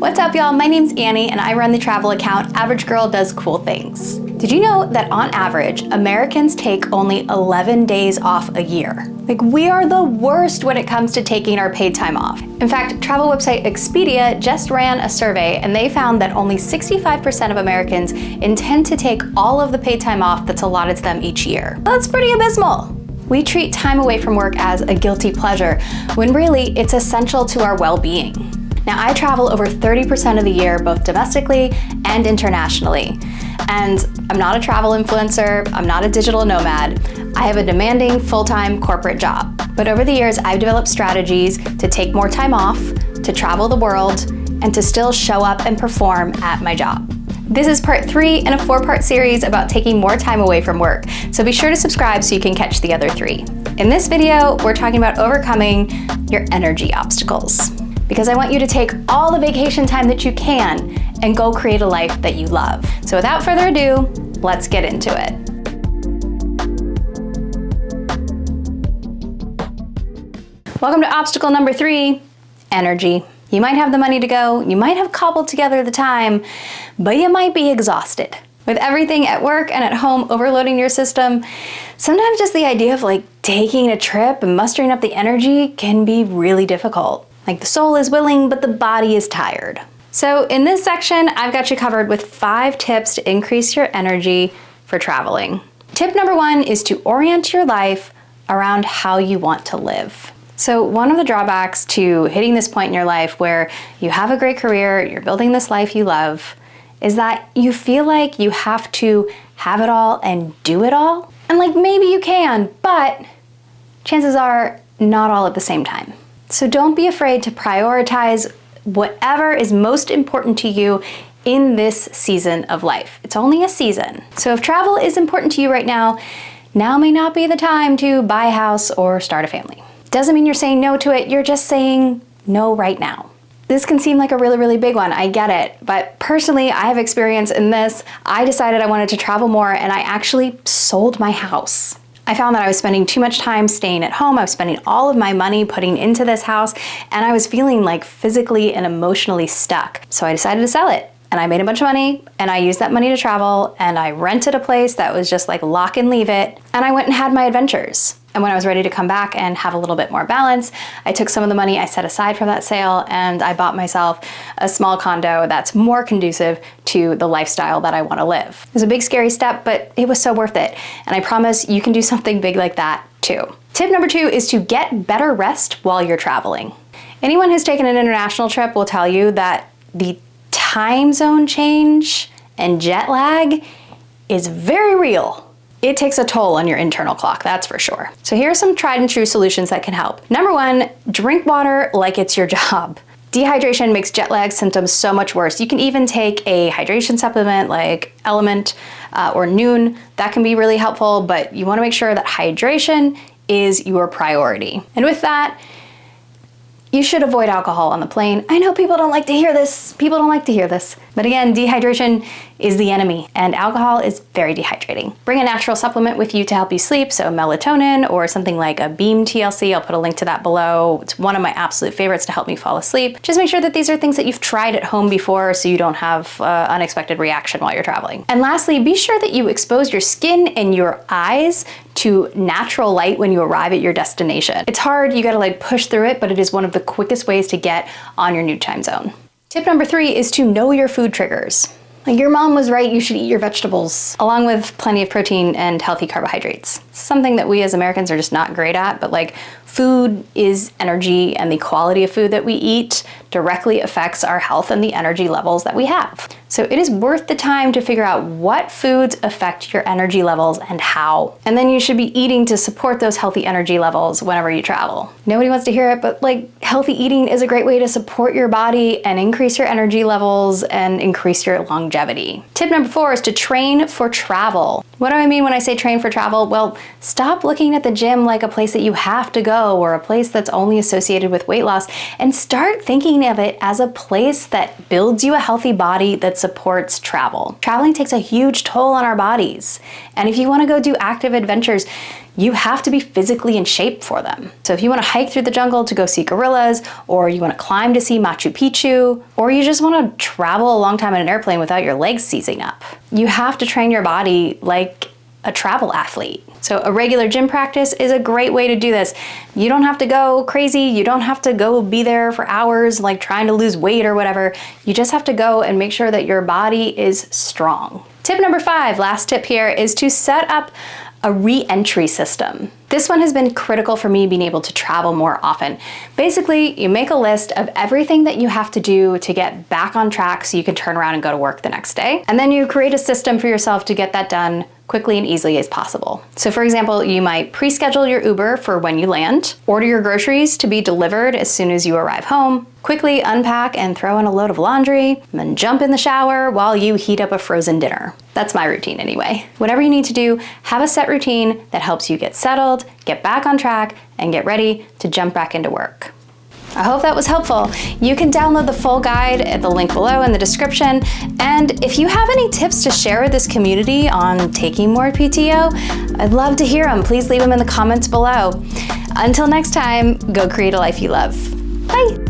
What's up, y'all? My name's Annie and I run the travel account Average Girl Does Cool Things. Did you know that on average, Americans take only 11 days off a year? Like, we are the worst when it comes to taking our paid time off. In fact, travel website Expedia just ran a survey and they found that only 65% of Americans intend to take all of the paid time off that's allotted to them each year. That's pretty abysmal. We treat time away from work as a guilty pleasure, when really it's essential to our well-being. Now, I travel over 30% of the year, both domestically and internationally. And I'm not a travel influencer, I'm not a digital nomad. I have a demanding full-time corporate job. But over the years, I've developed strategies to take more time off, to travel the world, and to still show up and perform at my job. This is part 3 in a 4-part series about taking more time away from work, so be sure to subscribe so you can catch the other 3. In this video, we're talking about overcoming your energy obstacles, because I want you to take all the vacation time that you can and go create a life that you love. So without further ado, let's get into it. Welcome to obstacle number 3, energy. You might have the money to go, you might have cobbled together the time, but you might be exhausted. With everything at work and at home overloading your system, sometimes just the idea of taking a trip and mustering up the energy can be really difficult. Like, the soul is willing, but the body is tired. So in this section, I've got you covered with 5 tips to increase your energy for traveling. Tip number 1 is to orient your life around how you want to live. So one of the drawbacks to hitting this point in your life where you have a great career, you're building this life you love, is that you feel like you have to have it all and do it all. And maybe you can, but chances are not all at the same time. So don't be afraid to prioritize whatever is most important to you in this season of life. It's only a season. So if travel is important to you right now, now may not be the time to buy a house or start a family. Doesn't mean you're saying no to it, you're just saying no right now. This can seem like a really, really big one, I get it, but personally, I have experience in this. I decided I wanted to travel more and I actually sold my house. I found that I was spending too much time staying at home. I was spending all of my money putting into this house, and I was feeling physically and emotionally stuck. So I decided to sell it, and I made a bunch of money, and I used that money to travel, and I rented a place that was just lock and leave it, and I went and had my adventures. And when I was ready to come back and have a little bit more balance, I took some of the money I set aside from that sale and I bought myself a small condo that's more conducive to the lifestyle that I want to live. It was a big, scary step, but it was so worth it. And I promise you can do something big like that too. Tip number 2 is to get better rest while you're traveling. Anyone who's taken an international trip will tell you that the time zone change and jet lag is very real. It takes a toll on your internal clock, that's for sure. So here are some tried and true solutions that can help. Number 1, drink water like it's your job. Dehydration makes jet lag symptoms so much worse. You can even take a hydration supplement like Element or Noon. That can be really helpful, but you want to make sure that hydration is your priority. And with that, you should avoid alcohol on the plane. I know people don't like to hear this. But again, dehydration is the enemy, and alcohol is very dehydrating. Bring a natural supplement with you to help you sleep, so melatonin or something like a Beam TLC. I'll put a link to that below. It's one of my absolute favorites to help me fall asleep. Just make sure that these are things that you've tried at home before so you don't have unexpected reaction while you're traveling. And lastly, be sure that you expose your skin and your eyes to natural light when you arrive at your destination. It's hard, you gotta push through it, but it is one of the quickest ways to get on your new time zone. Tip number 3 is to know your food triggers. Your mom was right, you should eat your vegetables, along with plenty of protein and healthy carbohydrates. Something that we as Americans are just not great at, but food is energy, and the quality of food that we eat directly affects our health and the energy levels that we have. So it is worth the time to figure out what foods affect your energy levels and how. And then you should be eating to support those healthy energy levels whenever you travel. Nobody wants to hear it, but healthy eating is a great way to support your body and increase your energy levels and increase your longevity. Tip number 4 is to train for travel. What do I mean when I say train for travel? Well, stop looking at the gym like a place that you have to go or a place that's only associated with weight loss, and start thinking of it as a place that builds you a healthy body that supports travel. Traveling takes a huge toll on our bodies. And if you want to go do active adventures, you have to be physically in shape for them. So if you want to hike through the jungle to go see gorillas, or you want to climb to see Machu Picchu, or you just want to travel a long time in an airplane without your legs seizing up, you have to train your body like a travel athlete. So a regular gym practice is a great way to do this. You don't have to go crazy. You don't have to go be there for hours like trying to lose weight or whatever. You just have to go and make sure that your body is strong. Tip number 5, last tip here, is to set up a re-entry system. This one has been critical for me being able to travel more often. Basically, you make a list of everything that you have to do to get back on track so you can turn around and go to work the next day. And then you create a system for yourself to get that done quickly and easily as possible. So for example, you might pre-schedule your Uber for when you land, order your groceries to be delivered as soon as you arrive home, quickly unpack and throw in a load of laundry, and then jump in the shower while you heat up a frozen dinner. That's my routine anyway. Whatever you need to do, have a set routine that helps you get settled, get back on track, and get ready to jump back into work. I hope that was helpful. You can download the full guide at the link below in the description. And if you have any tips to share with this community on taking more PTO, I'd love to hear them. Please leave them in the comments below. Until next time, go create a life you love. Bye.